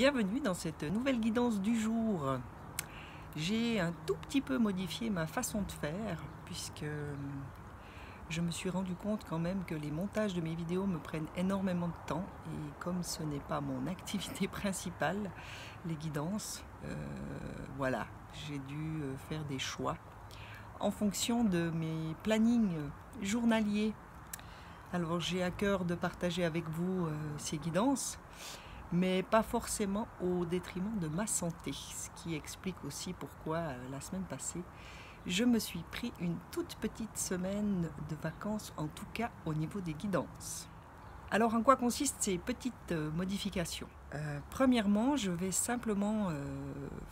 Bienvenue dans cette nouvelle guidance du jour. J'ai un tout petit peu modifié ma façon de faire puisque je me suis rendu compte quand même que les montages de mes vidéos me prennent énormément de temps et comme ce n'est pas mon activité principale, les guidances, voilà, j'ai dû faire des choix en fonction de mes plannings journaliers. Alors j'ai à cœur de partager avec vous ces guidances, mais pas forcément au détriment de ma santé, ce qui explique aussi pourquoi la semaine passée, je me suis pris une toute petite semaine de vacances, en tout cas au niveau des guidances. Alors en quoi consistent ces petites modifications? Premièrement, je vais simplement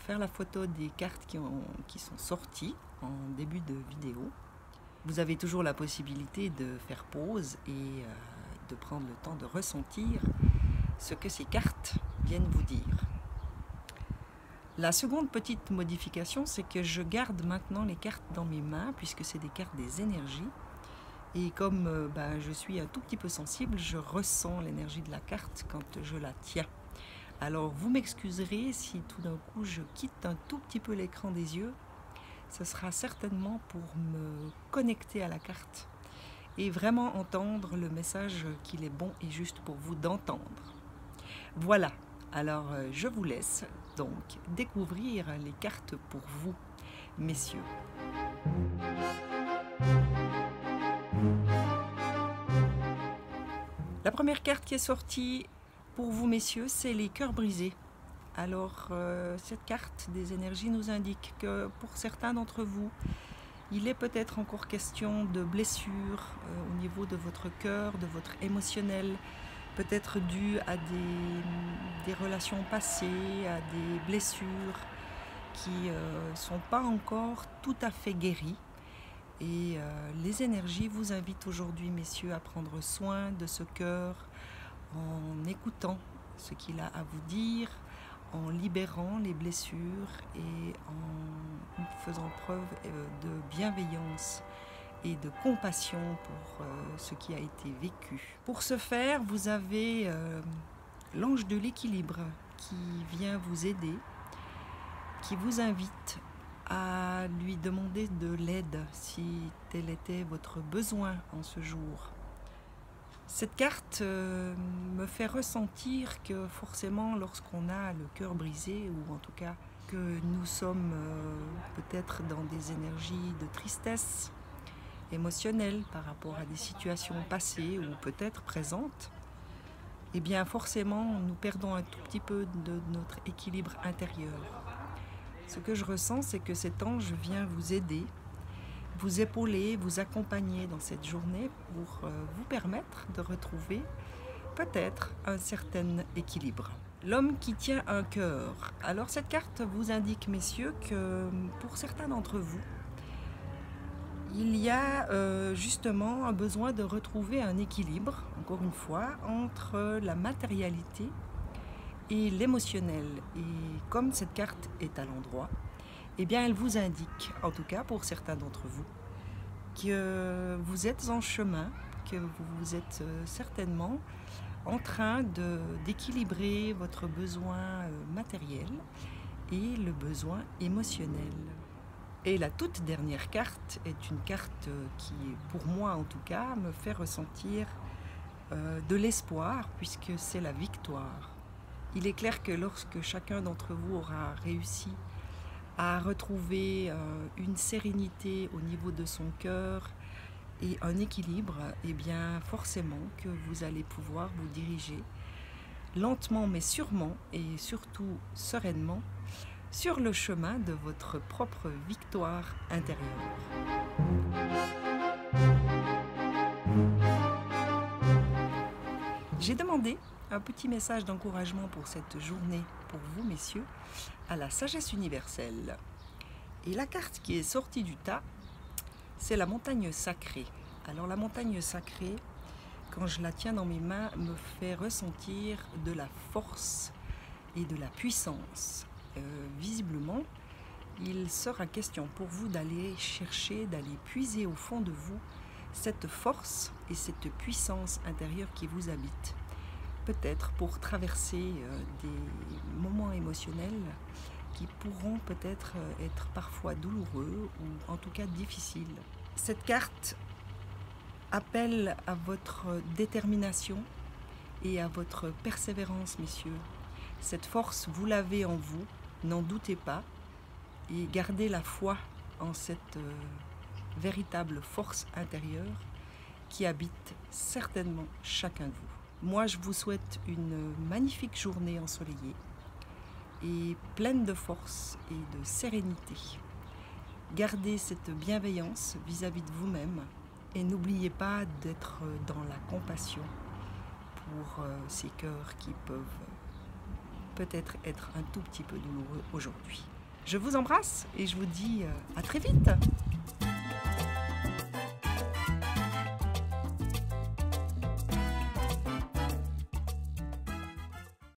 faire la photo des cartes qui sont sorties en début de vidéo. Vous avez toujours la possibilité de faire pause et de prendre le temps de ressentir ce que ces cartes viennent vous dire. La seconde petite modification, c'est que je garde maintenant les cartes dans mes mains puisque c'est des cartes des énergies. Et comme je suis un tout petit peu sensible, je ressens l'énergie de la carte quand je la tiens. Alors vous m'excuserez si tout d'un coup je quitte un tout petit peu l'écran des yeux. Ce sera certainement pour me connecter à la carte et vraiment entendre le message qu'il est bon et juste pour vous d'entendre. Voilà, alors je vous laisse donc découvrir les cartes pour vous, messieurs. La première carte qui est sortie pour vous, messieurs, c'est les cœurs brisés. Alors, cette carte des énergies nous indique que pour certains d'entre vous, il est peut-être encore question de blessures au niveau de votre cœur, de votre émotionnel, peut-être dû à des relations passées, à des blessures qui ne sont pas encore tout à fait guéries. Et les énergies vous invitent aujourd'hui, messieurs, à prendre soin de ce cœur en écoutant ce qu'il a à vous dire, en libérant les blessures et en faisant preuve de bienveillance et de compassion pour ce qui a été vécu. Pour ce faire, vous avez l'ange de l'équilibre qui vient vous aider, qui vous invite à lui demander de l'aide si tel était votre besoin en ce jour. Cette carte me fait ressentir que forcément lorsqu'on a le cœur brisé, ou en tout cas que nous sommes peut-être dans des énergies de tristesse émotionnelle par rapport à des situations passées ou peut-être présentes, eh bien forcément nous perdons un tout petit peu de notre équilibre intérieur. Ce que je ressens, c'est que cet ange vient vous aider, vous épauler, vous accompagner dans cette journée pour vous permettre de retrouver peut-être un certain équilibre. L'homme qui tient un cœur. Alors cette carte vous indique, messieurs, que pour certains d'entre vous, il y a justement un besoin de retrouver un équilibre, encore une fois, entre la matérialité et l'émotionnel. Et comme cette carte est à l'endroit, eh bien elle vous indique, en tout cas pour certains d'entre vous, que vous êtes en chemin, que vous êtes certainement en train d'équilibrer votre besoin matériel et le besoin émotionnel. Et la toute dernière carte est une carte qui, pour moi en tout cas, me fait ressentir de l'espoir puisque c'est la victoire. Il est clair que lorsque chacun d'entre vous aura réussi à retrouver une sérénité au niveau de son cœur et un équilibre, eh bien forcément que vous allez pouvoir vous diriger lentement mais sûrement et surtout sereinement sur le chemin de votre propre victoire intérieure. J'ai demandé un petit message d'encouragement pour cette journée, pour vous messieurs, à la sagesse universelle. Et la carte qui est sortie du tas, c'est la montagne sacrée. Alors la montagne sacrée, quand je la tiens dans mes mains, me fait ressentir de la force et de la puissance. Visiblement, il sera question pour vous d'aller chercher, d'aller puiser au fond de vous cette force et cette puissance intérieure qui vous habite. peut-être pour traverser des moments émotionnels qui pourront peut-être être parfois douloureux ou en tout cas difficiles. Cette carte appelle à votre détermination et à votre persévérance, messieurs. Cette force, vous l'avez en vous, n'en doutez pas, et gardez la foi en cette véritable force intérieure qui habite certainement chacun de vous. Moi, je vous souhaite une magnifique journée ensoleillée et pleine de force et de sérénité. Gardez cette bienveillance vis-à-vis de vous-même et n'oubliez pas d'être dans la compassion pour ces cœurs qui peuvent peut-être être un tout petit peu douloureux aujourd'hui. Je vous embrasse et je vous dis à très vite.